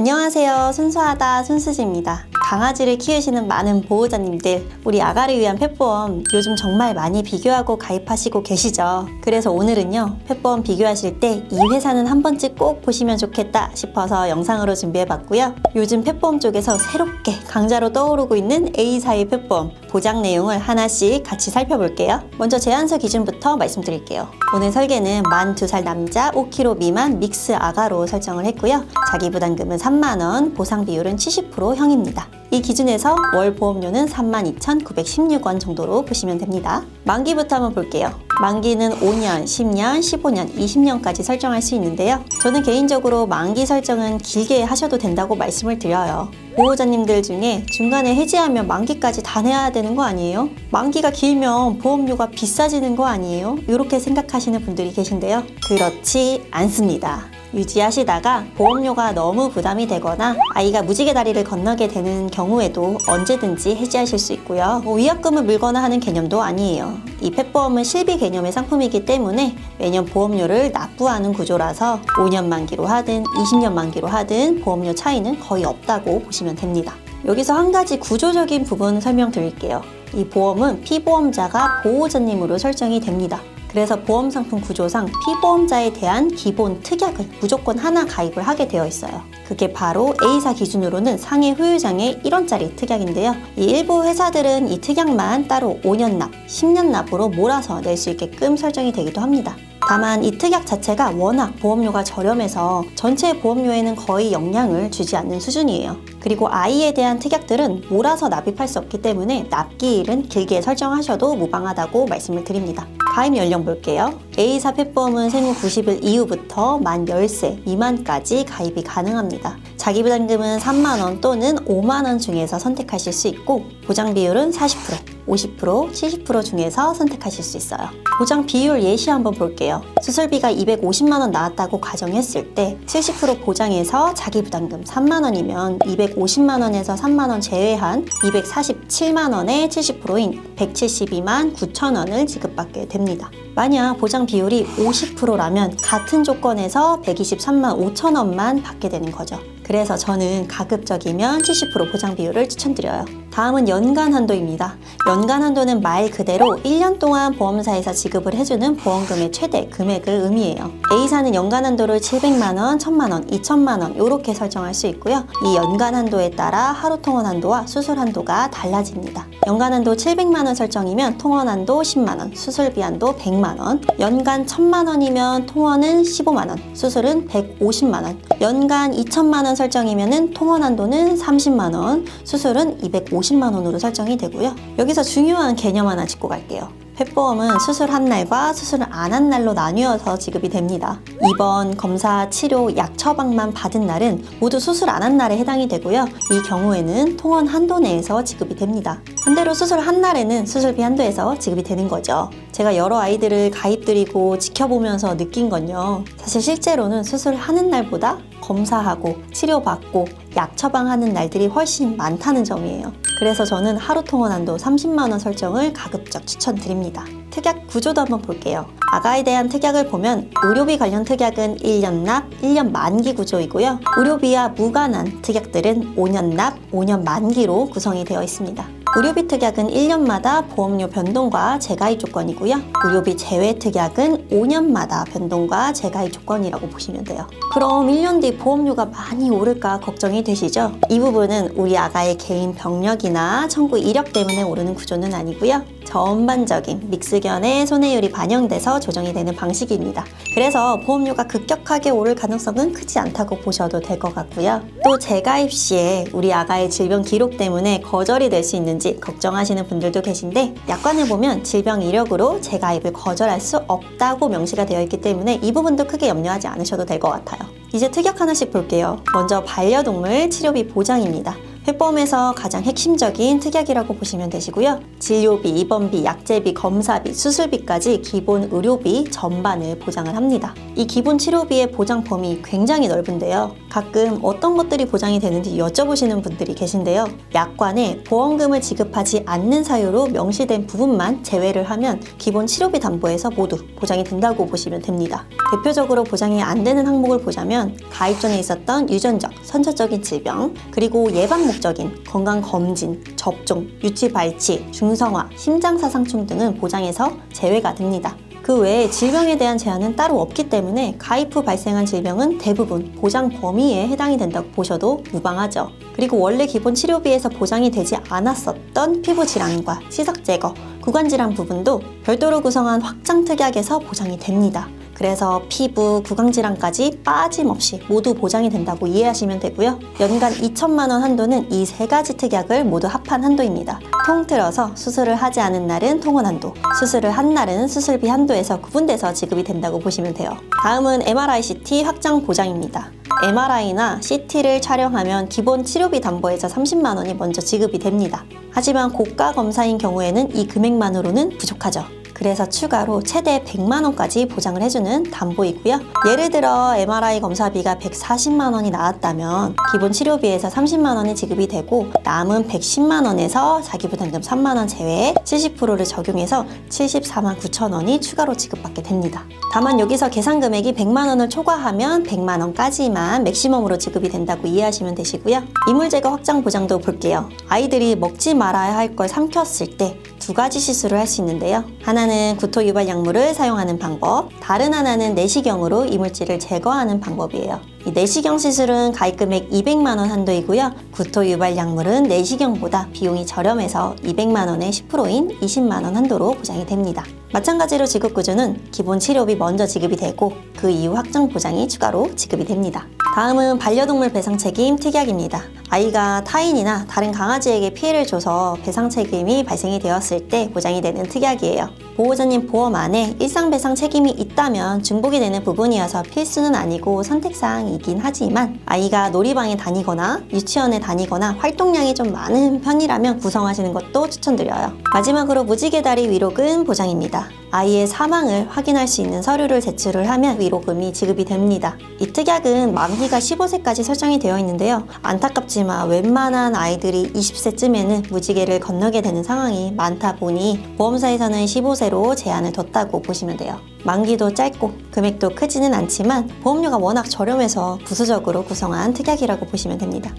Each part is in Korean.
안녕하세요. 순수하다 순수지입니다. 강아지를 키우시는 많은 보호자님들, 우리 아가를 위한 펫보험 요즘 정말 많이 비교하고 가입하시고 계시죠? 그래서 오늘은요, 펫보험 비교하실 때 이 회사는 한 번쯤 꼭 보시면 좋겠다 싶어서 영상으로 준비해봤고요. 요즘 펫보험 쪽에서 새롭게 강자로 떠오르고 있는 A사의 펫보험 보장 내용을 하나씩 같이 살펴볼게요. 먼저 제한서 기준부터 말씀드릴게요. 오늘 설계는 만 2살 남자 5kg 미만 믹스 아가로 설정을 했고요. 자기 부담금은 3만원, 보상 비율은 70%형입니다. 이 기준에서 월 보험료는 32,916원 정도로 보시면 됩니다. 만기부터 한번 볼게요. 만기는 5년, 10년, 15년, 20년까지 설정할 수 있는데요. 저는 개인적으로 만기 설정은 길게 하셔도 된다고 말씀을 드려요. 보호자님들 중에 중간에 해지하면 만기까지 다 내야 되는 거 아니에요? 만기가 길면 보험료가 비싸지는 거 아니에요? 이렇게 생각하시는 분들이 계신데요. 그렇지 않습니다. 유지하시다가 보험료가 너무 부담이 되거나 아이가 무지개 다리를 건너게 되는 경우에도 언제든지 해지하실 수 있고요. 위약금을 물거나 하는 개념도 아니에요. 이 펫보험은 실비 개념의 상품이기 때문에 매년 보험료를 납부하는 구조라서 5년 만기로 하든 20년 만기로 하든 보험료 차이는 거의 없다고 보시면 됩니다. 여기서 한 가지 구조적인 부분 설명드릴게요. 이 보험은 피보험자가 보호자님으로 설정이 됩니다. 그래서 보험상품 구조상 피보험자에 대한 기본 특약을 무조건 하나 가입을 하게 되어 있어요. 그게 바로 A사 기준으로는 상해 후유장애 1원짜리 특약인데요. 이 일부 회사들은 이 특약만 따로 5년 납, 10년 납으로 몰아서 낼 수 있게끔 설정이 되기도 합니다. 다만 이 특약 자체가 워낙 보험료가 저렴해서 전체 보험료에는 거의 영향을 주지 않는 수준이에요. 그리고 아이에 대한 특약들은 몰아서 납입할 수 없기 때문에 납기일은 길게 설정하셔도 무방하다고 말씀을 드립니다. 가입 연령 볼게요. A사 펫보험은 생후 90일 이후부터 만 10세 미만까지 가입이 가능합니다. 자기 부담금은 3만원 또는 5만원 중에서 선택하실 수 있고 보장 비율은 40%, 50%, 70% 중에서 선택하실 수 있어요. 보장 비율 예시 한번 볼게요. 수술비가 250만원 나왔다고 가정했을 때 70% 보장해서 자기 부담금 3만원이면 250만원에서 3만원 제외한 247만원의 70%인 172만 9천원을 지급받게 됩니다. 만약 보장 비율이 50%라면 같은 조건에서 123만 5천원만 받게 되는 거죠. 그래서 저는 가급적이면 70% 보장 비율을 추천드려요. 다음은 연간 한도입니다. 연간 한도는 말 그대로 1년 동안 보험사에서 지급을 해주는 보험금의 최대 금액을 의미해요. A사는 연간 한도를 700만원, 1000만원, 2000만원 이렇게 설정할 수 있고요. 이 연간 한도에 따라 하루 통원 한도와 수술 한도가 달라집니다. 연간 한도 700만원 설정이면 통원 한도 10만원, 수술비 한도 100만원, 연간 1000만원이면 통원은 15만원, 수술은 150만원, 연간 2000만원 설정이면 통원 한도는 30만원, 수술은 250만원으로 설정이 되고요. 여기서 중요한 개념 하나 짚고 갈게요. 펫보험은 수술 한 날과 수술을 안 한 날로 나뉘어서 지급이 됩니다. 입원, 검사, 치료, 약 처방만 받은 날은 모두 수술 안 한 날에 해당이 되고요. 이 경우에는 통원 한도 내에서 지급이 됩니다. 반대로 수술 한 날에는 수술비 한도에서 지급이 되는 거죠. 제가 여러 아이들을 가입드리고 지켜보면서 느낀 건요. 사실 실제로는 수술하는 날보다 검사하고 치료받고 약 처방하는 날들이 훨씬 많다는 점이에요. 그래서 저는 하루 통원 한도 30만원 설정을 가급적 추천드립니다. 특약 구조도 한번 볼게요. 아가에 대한 특약을 보면 의료비 관련 특약은 1년 납, 1년 만기 구조이고요. 의료비와 무관한 특약들은 5년 납, 5년 만기로 구성이 되어 있습니다. 의료비 특약은 1년마다 보험료 변동과 재가입 조건이고요. 의료비 제외 특약은 5년마다 변동과 재가입 조건이라고 보시면 돼요. 그럼 1년 뒤 보험료가 많이 오를까 걱정이 되시죠? 이 부분은 우리 아가의 개인 병력이나 청구 이력 때문에 오르는 구조는 아니고요. 전반적인 믹스견의 손해율이 반영돼서 조정이 되는 방식입니다. 그래서 보험료가 급격하게 오를 가능성은 크지 않다고 보셔도 될 것 같고요. 또 재가입 시에 우리 아가의 질병 기록 때문에 거절이 될 수 있는지 걱정하시는 분들도 계신데 약관을 보면 질병 이력으로 재가입을 거절할 수 없다고 명시가 되어 있기 때문에 이 부분도 크게 염려하지 않으셔도 될 것 같아요. 이제 특약 하나씩 볼게요. 먼저 반려동물 치료비 보장입니다. 펫보험에서 가장 핵심적인 특약이라고 보시면 되시고요. 진료비, 입원비, 약제비, 검사비, 수술비까지 기본 의료비 전반을 보장을 합니다. 이 기본 치료비의 보장 범위 굉장히 넓은데요. 가끔 어떤 것들이 보장이 되는지 여쭤보시는 분들이 계신데요. 약관에 보험금을 지급하지 않는 사유로 명시된 부분만 제외를 하면 기본 치료비 담보에서 모두 보장이 된다고 보시면 됩니다. 대표적으로 보장이 안 되는 항목을 보자면 가입 전에 있었던 유전적, 선천적인 질병, 그리고 예방 목적인 건강검진, 접종, 유치 발치, 중성화, 심장사상충 등은 보장에서 제외가 됩니다. 그 외에 질병에 대한 제한은 따로 없기 때문에 가입 후 발생한 질병은 대부분 보장 범위에 해당이 된다고 보셔도 무방하죠. 그리고 원래 기본 치료비에서 보장이 되지 않았었던 피부 질환과 시석 제거, 구강 질환 부분도 별도로 구성한 확장 특약에서 보장이 됩니다. 그래서 피부, 구강질환까지 빠짐없이 모두 보장이 된다고 이해하시면 되고요. 연간 2천만 원 한도는 이 세 가지 특약을 모두 합한 한도입니다. 통틀어서 수술을 하지 않은 날은 통원 한도, 수술을 한 날은 수술비 한도에서 구분돼서 지급이 된다고 보시면 돼요. 다음은 MRI, CT 확장 보장입니다. MRI나 CT를 촬영하면 기본 치료비 담보에서 30만 원이 먼저 지급이 됩니다. 하지만 고가 검사인 경우에는 이 금액만으로는 부족하죠. 그래서 추가로 최대 100만 원까지 보장을 해주는 담보이고요. 예를 들어 MRI 검사비가 140만 원이 나왔다면 기본 치료비에서 30만 원이 지급이 되고 남은 110만 원에서 자기부담금 3만 원 제외에 70%를 적용해서 74만 9천 원이 추가로 지급받게 됩니다. 다만 여기서 계산 금액이 100만 원을 초과하면 100만 원까지만 맥시멈으로 지급이 된다고 이해하시면 되시고요. 이물 제거 확장 보장도 볼게요. 아이들이 먹지 말아야 할 걸 삼켰을 때 두 가지 시술을 할 수 있는데요. 하나는 구토 유발 약물을 사용하는 방법, 다른 하나는 내시경으로 이물질을 제거하는 방법이에요. 이 내시경 시술은 가입 금액 200만 원 한도이고요. 구토 유발 약물은 내시경보다 비용이 저렴해서 200만 원의 10%인 20만 원 한도로 보장이 됩니다. 마찬가지로 지급 구조는 기본 치료비 먼저 지급이 되고 그 이후 확장 보장이 추가로 지급이 됩니다. 다음은 반려동물 배상 책임 특약입니다. 아이가 타인이나 다른 강아지에게 피해를 줘서 배상 책임이 발생이 되었을 때 보장이 되는 특약이에요. 보호자님 보험 안에 일상배상 책임이 있다면 중복이 되는 부분이어서 필수는 아니고 선택사항이긴 하지만 아이가 놀이방에 다니거나 유치원에 다니거나 활동량이 좀 많은 편이라면 구성하시는 것도 추천드려요. 마지막으로 무지개다리 위로금 보장입니다. 아이의 사망을 확인할 수 있는 서류를 제출을 하면 위로금이 지급이 됩니다. 이 특약은 만기가 15세까지 설정이 되어 있는데요. 안타깝지만 웬만한 아이들이 20세쯤에는 무지개를 건너게 되는 상황이 많다 보니 보험사에서는 15세로 제한을 뒀다고 보시면 돼요. 만기도 짧고 금액도 크지는 않지만 보험료가 워낙 저렴해서 부수적으로 구성한 특약이라고 보시면 됩니다.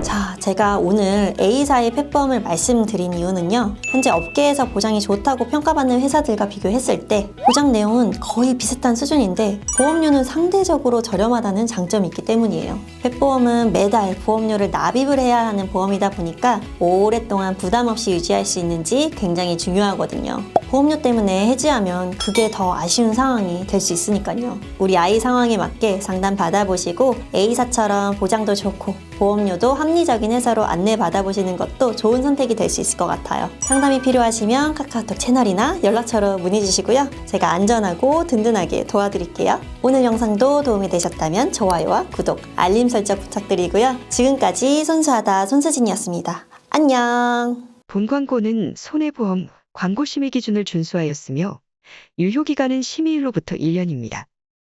자, 제가 오늘 A사의 펫보험을 말씀드린 이유는요. 현재 업계에서 보장이 좋다고 평가받는 회사들과 비교했을 때 보장 내용은 거의 비슷한 수준인데 보험료는 상대적으로 저렴하다는 장점이 있기 때문이에요. 펫보험은 매달 보험료를 납입을 해야 하는 보험이다 보니까 오랫동안 부담 없이 유지할 수 있는지 굉장히 중요하거든요. 보험료 때문에 해지하면 그게 더 아쉬운 상황이 될 수 있으니까요. 우리 아이 상황에 맞게 상담 받아보시고 A사처럼 보장도 좋고 보험료도 합리적인 회사로 안내 받아보시는 것도 좋은 선택이 될 수 있을 것 같아요. 상담이 필요하시면 카카오톡 채널이나 연락처로 문의 주시고요. 제가 안전하고 든든하게 도와드릴게요. 오늘 영상도 도움이 되셨다면 좋아요와 구독, 알림 설정 부탁드리고요. 지금까지 손수하다 손수진이었습니다. 안녕. 본 광고는 손해보험 광고 심의 기준을 준수하였으며 유효기간은 심의일로부터 1년입니다.